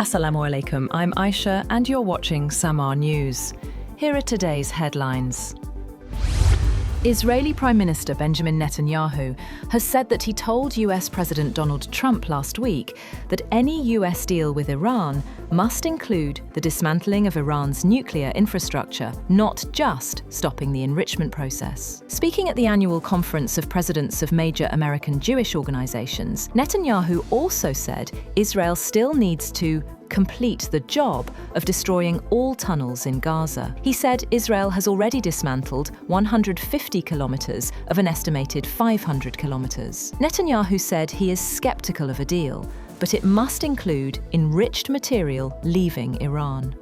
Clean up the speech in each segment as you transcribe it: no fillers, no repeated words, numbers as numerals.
Assalamu alaikum, I'm Aisha and you're watching Samaa News. Here are today's headlines. Israeli Prime Minister Benjamin Netanyahu has said that he told US President Donald Trump last week that any US deal with Iran must include the dismantling of Iran's nuclear infrastructure, not just stopping the enrichment process. Speaking at the annual conference of presidents of major American Jewish organizations, Netanyahu also said Israel still needs to complete the job of destroying all tunnels in Gaza. He said Israel has already dismantled 150 kilometers of an estimated 500 kilometers. Netanyahu said he is skeptical of a deal, but it must include enriched material leaving Iran.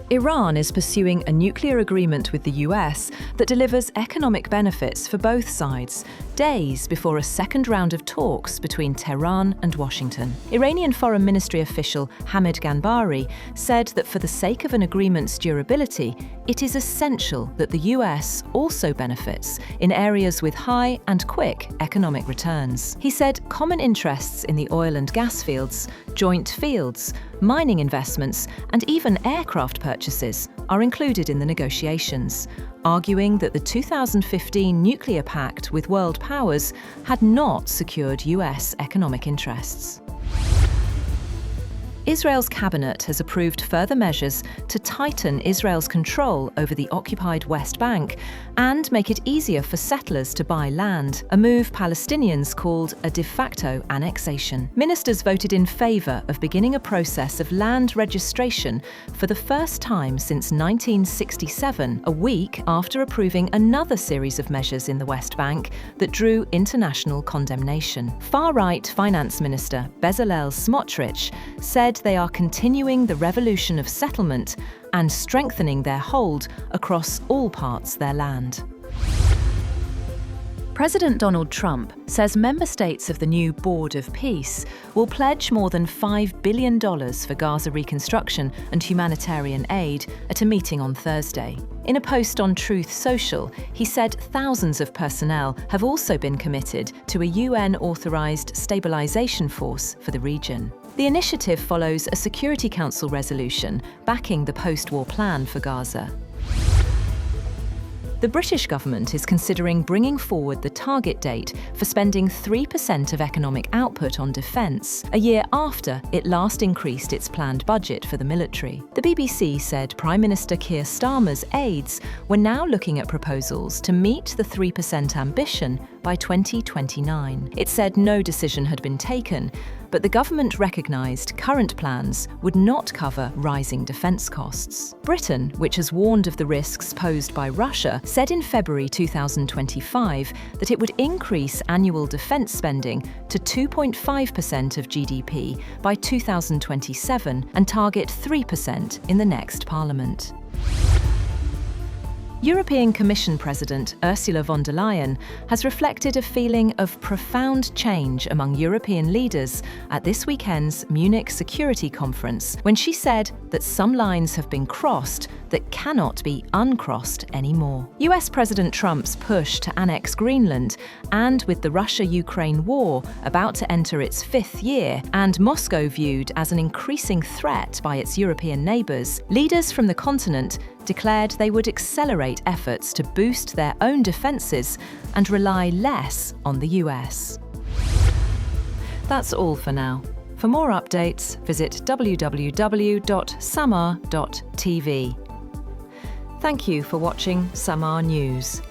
Iran is pursuing a nuclear agreement with the US that delivers economic benefits for both sides, days before a second round of talks between Tehran and Washington. Iranian Foreign Ministry official Hamid Ganbari said that for the sake of an agreement's durability, it is essential that the US also benefits in areas with high and quick economic returns. He said common interests in the oil and gas fields, joint fields, mining investments, and even aircraft purchases are included in the negotiations, arguing that the 2015 nuclear pact with world powers had not secured US economic interests. Israel's cabinet has approved further measures to tighten Israel's control over the occupied West Bank and make it easier for settlers to buy land, a move Palestinians called a de facto annexation. Ministers voted in favour of beginning a process of land registration for the first time since 1967, a week after approving another series of measures in the West Bank that drew international condemnation. Far-right Finance Minister Bezalel Smotrich said they are continuing the revolution of settlement and strengthening their hold across all parts of their land. President Donald Trump says member states of the new Board of Peace will pledge more than $5 billion for Gaza reconstruction and humanitarian aid at a meeting on Thursday. In a post on Truth Social, he said thousands of personnel have also been committed to a UN-authorized stabilization force for the region. The initiative follows a Security Council resolution backing the post-war plan for Gaza. The British government is considering bringing forward the target date for spending 3% of economic output on defence, a year after it last increased its planned budget for the military. The BBC said Prime Minister Keir Starmer's aides were now looking at proposals to meet the 3% ambition by 2029. It said no decision had been taken, but the government recognised current plans would not cover rising defence costs. Britain, which has warned of the risks posed by Russia, said in February 2025 that it would increase annual defence spending to 2.5% of GDP by 2027 and target 3% in the next Parliament. European Commission President Ursula von der Leyen has reflected a feeling of profound change among European leaders at this weekend's Munich Security Conference, when she said that some lines have been crossed that cannot be uncrossed anymore. US President Trump's push to annex Greenland, and with the Russia-Ukraine war about to enter its fifth year, and Moscow viewed as an increasing threat by its European neighbours, leaders from the continent declared they would accelerate efforts to boost their own defences and rely less on the US. That's all for now. For more updates, visit www.samaa.tv. Thank you for watching Samaa News.